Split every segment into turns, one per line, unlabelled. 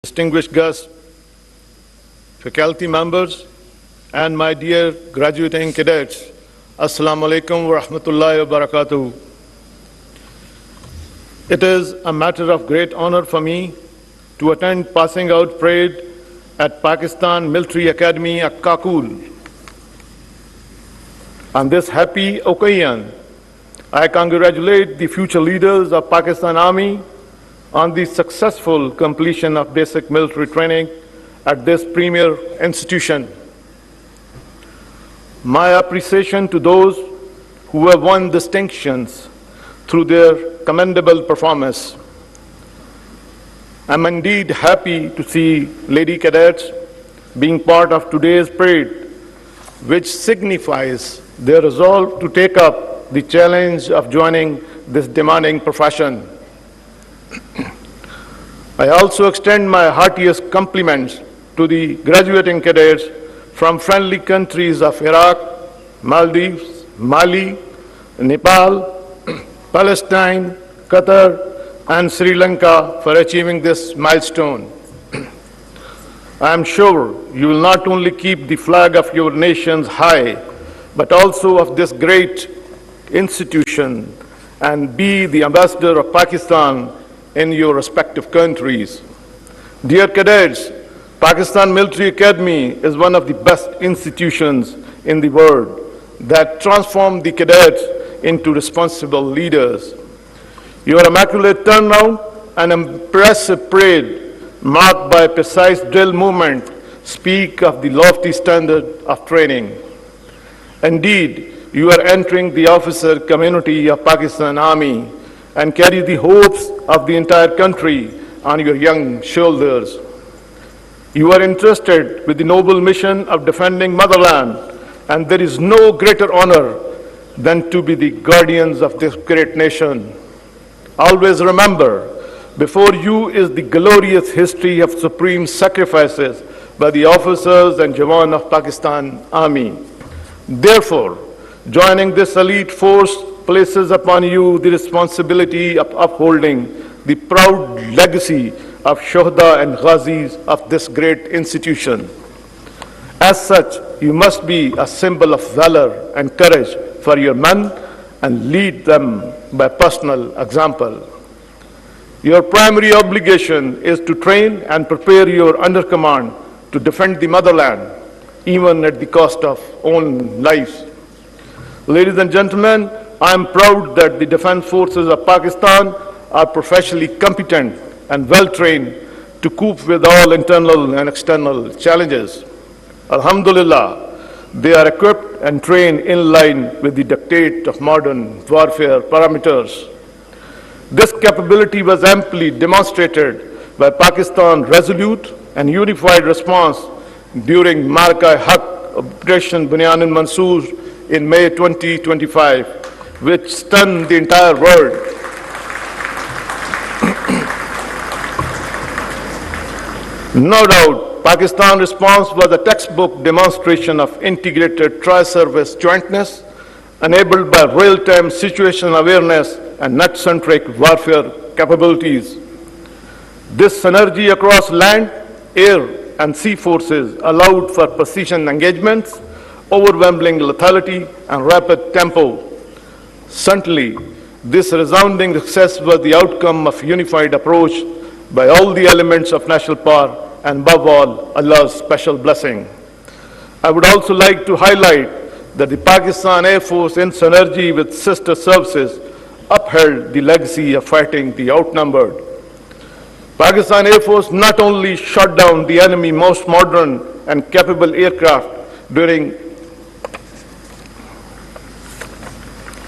distinguished guests, faculty members, and my dear graduating cadets, Assalamu alaikum wa rahmatullahi wa barakatuh. It is a matter of great honor for me to attend passing out parade at Pakistan Military Academy at Kakul. On this happy occasion, I congratulate the future leaders of Pakistan Army on the successful completion of basic military training at this premier institution. My appreciation to those who have won distinctions through their commendable performance. I'm indeed happy to see lady cadets being part of today's parade, which signifies their resolve to take up the challenge of joining this demanding profession. I also extend my heartiest compliments to the graduating cadets from friendly countries of Iraq, Maldives, Mali, Nepal, Palestine, Qatar, and Sri Lanka for achieving this milestone. I am sure you will not only keep the flag of your nations high, but also of this great institution and be the ambassador of Pakistan in your respective countries. Dear cadets, Pakistan Military Academy is one of the best institutions in the world that transform the cadets into responsible leaders. Your immaculate turnout and impressive parade marked by precise drill movement speak of the lofty standard of training. Indeed, you are entering the officer community of Pakistan Army and carry the hopes of the entire country on your young shoulders. You are entrusted with the noble mission of defending motherland, and there is no greater honor than to be the guardians of this great nation. Always remember, before you is the glorious history of supreme sacrifices by the officers and Jawan of Pakistan Army. Therefore, joining this elite force places upon you the responsibility of upholding the proud legacy of Shuhada and Ghazis of this great institution. As such, you must be a symbol of valor and courage for your men and lead them by personal example. Your primary obligation is to train and prepare your undercommand to defend the motherland, even at the cost of own lives. Ladies and gentlemen, I am proud that the defense forces of Pakistan are professionally competent and well-trained to cope with all internal and external challenges. Alhamdulillah, they are equipped and trained in line with the dictate of modern warfare parameters. This capability was amply demonstrated by Pakistan's resolute and unified response during Marka-e-Haq Operation Bunyan Mansoor in May 2025, which stunned the entire world. No doubt, Pakistan's response was a textbook demonstration of integrated tri-service jointness, enabled by real-time situational awareness and net-centric warfare capabilities. This synergy across land, air, and sea forces allowed for precision engagements, overwhelming lethality, and rapid tempo. Certainly, this resounding success was the outcome of unified approach by all the elements of national power and above all, Allah's special blessing. I would also like to highlight that the Pakistan Air Force in synergy with sister services upheld the legacy of fighting the outnumbered. Pakistan Air Force not only shot down the enemy's most modern and capable aircraft during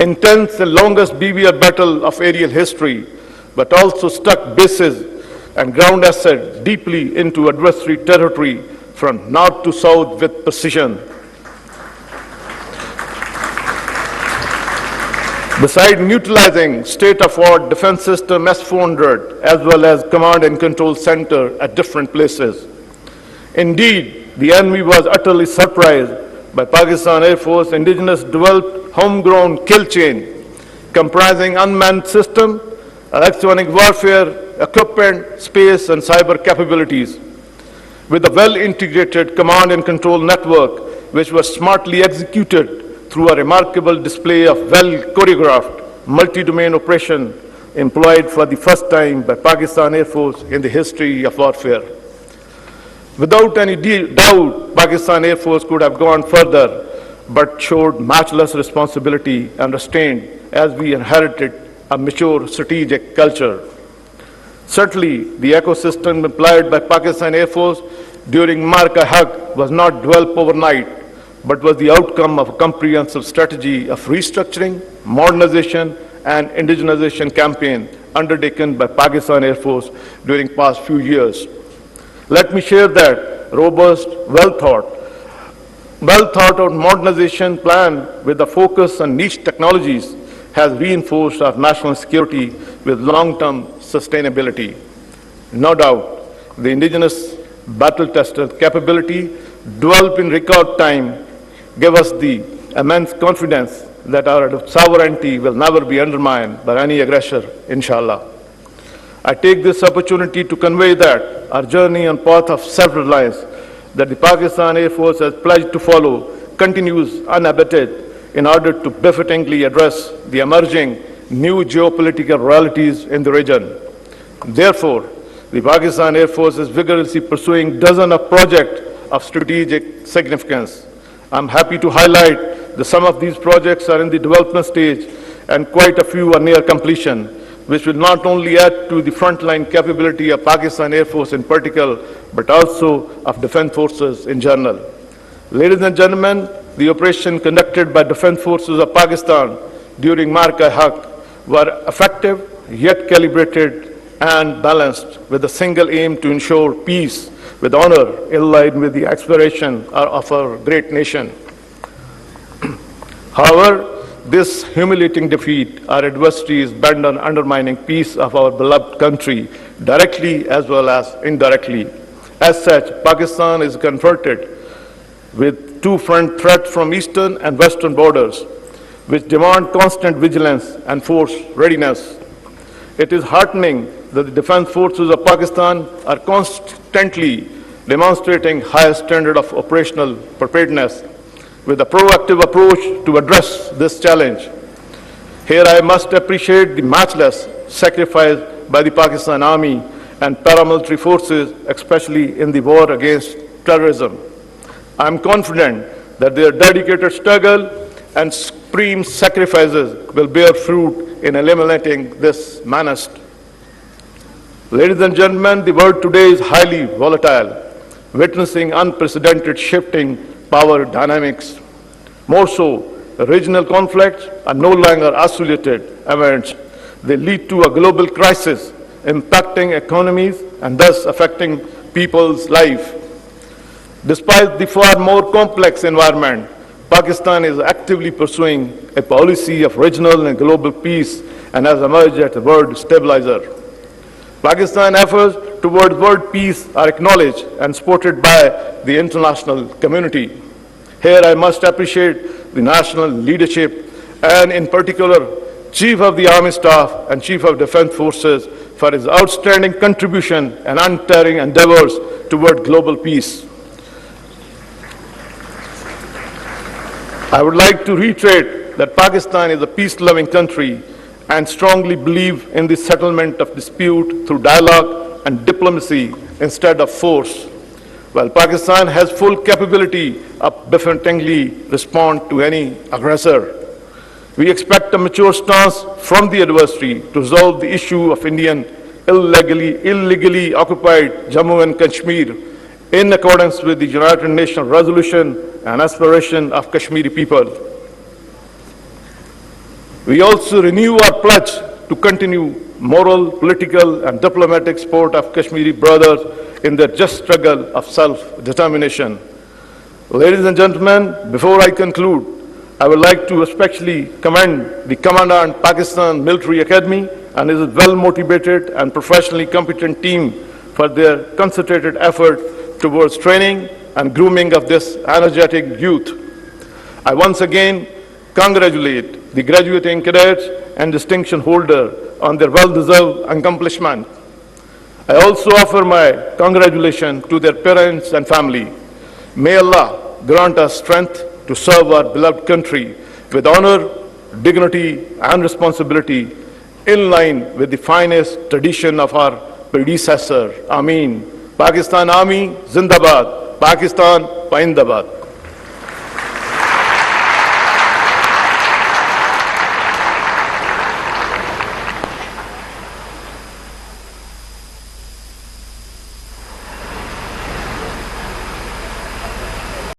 intense and longest BBR battle of aerial history, but also struck bases and ground assets deeply into adversary territory from north to south with precision. Besides neutralizing state-of-the-art defense system S-400, as well as command and control center at different places. Indeed, the enemy was utterly surprised by Pakistan Air Force indigenous developed homegrown kill chain, comprising unmanned system, electronic warfare, equipment, space, and cyber capabilities. With a well-integrated command and control network, which was smartly executed through a remarkable display of well-choreographed multi-domain operation employed for the first time by Pakistan Air Force in the history of warfare. Without any doubt, Pakistan Air Force could have gone further, but showed matchless responsibility and restraint as we inherited a mature strategic culture. Certainly, the ecosystem employed by Pakistan Air Force during Mark-I-Haq was not developed overnight, but was the outcome of a comprehensive strategy of restructuring, modernization, and indigenization campaign undertaken by Pakistan Air Force during past few years. Let me share that robust, well-thought out modernization plan with a focus on niche technologies has reinforced our national security with long-term sustainability. No doubt, the indigenous battle-tested capability developed in record time gave us the immense confidence that our sovereignty will never be undermined by any aggressor, inshallah. I take this opportunity to convey that our journey on path of self-reliance that the Pakistan Air Force has pledged to follow continues unabated in order to befittingly address the emerging new geopolitical realities in the region. Therefore, the Pakistan Air Force is vigorously pursuing dozens of projects of strategic significance. I'm happy to highlight that some of these projects are in the development stage and quite a few are near completion, which will not only add to the frontline capability of Pakistan Air Force in particular, but also of defense forces in general. Ladies and gentlemen, the operation conducted by defense forces of Pakistan during Mark-I-Haq were effective, yet calibrated and balanced with a single aim to ensure peace with honor in line with the aspiration of our great nation. However, this humiliating defeat, our adversary is bent on undermining peace of our beloved country, directly as well as indirectly. As such, Pakistan is confronted with two front threats from eastern and western borders, which demand constant vigilance and force readiness. It is heartening that the defense forces of Pakistan are constantly demonstrating higher standard of operational preparedness with a proactive approach to address this challenge. Here I must appreciate the matchless sacrifice by the Pakistan Army and paramilitary forces, especially in the war against terrorism. I am confident that their dedicated struggle and supreme sacrifices will bear fruit in eliminating this menace. Ladies and gentlemen, the world today is highly volatile, witnessing unprecedented shifting power dynamics. More so, regional conflicts are no longer isolated events. They lead to a global crisis impacting economies and thus affecting people's life. Despite the far more complex environment, Pakistan is actively pursuing a policy of regional and global peace and has emerged as a world stabilizer. Pakistan's efforts towards world peace are acknowledged and supported by the international community. Here I must appreciate the national leadership and in particular Chief of the Army Staff and Chief of Defense Forces for his outstanding contribution and untiring endeavors toward global peace. I would like to reiterate that Pakistan is a peace-loving country and strongly believe in the settlement of dispute through dialogue and diplomacy instead of force. While Pakistan has full capability of befittingly respond to any aggressor, we expect a mature stance from the adversary to resolve the issue of Indian illegally occupied Jammu and Kashmir in accordance with the United Nations resolution and aspiration of Kashmiri people. We also renew our pledge to continue moral, political, and diplomatic support of Kashmiri brothers in their just struggle of self-determination. Ladies and gentlemen, before I conclude, I would like to especially commend the Commandant Pakistan Military Academy and his well-motivated and professionally competent team for their concentrated effort towards training and grooming of this energetic youth. I once again congratulate the graduating cadets and distinction holder on their well-deserved accomplishment. I also offer my congratulations to their parents and family. May Allah grant us strength to serve our beloved country with honor, dignity, and responsibility in line with the finest tradition of our predecessor. Ameen. Pakistan Army, Zindabad. Pakistan, Paindabad.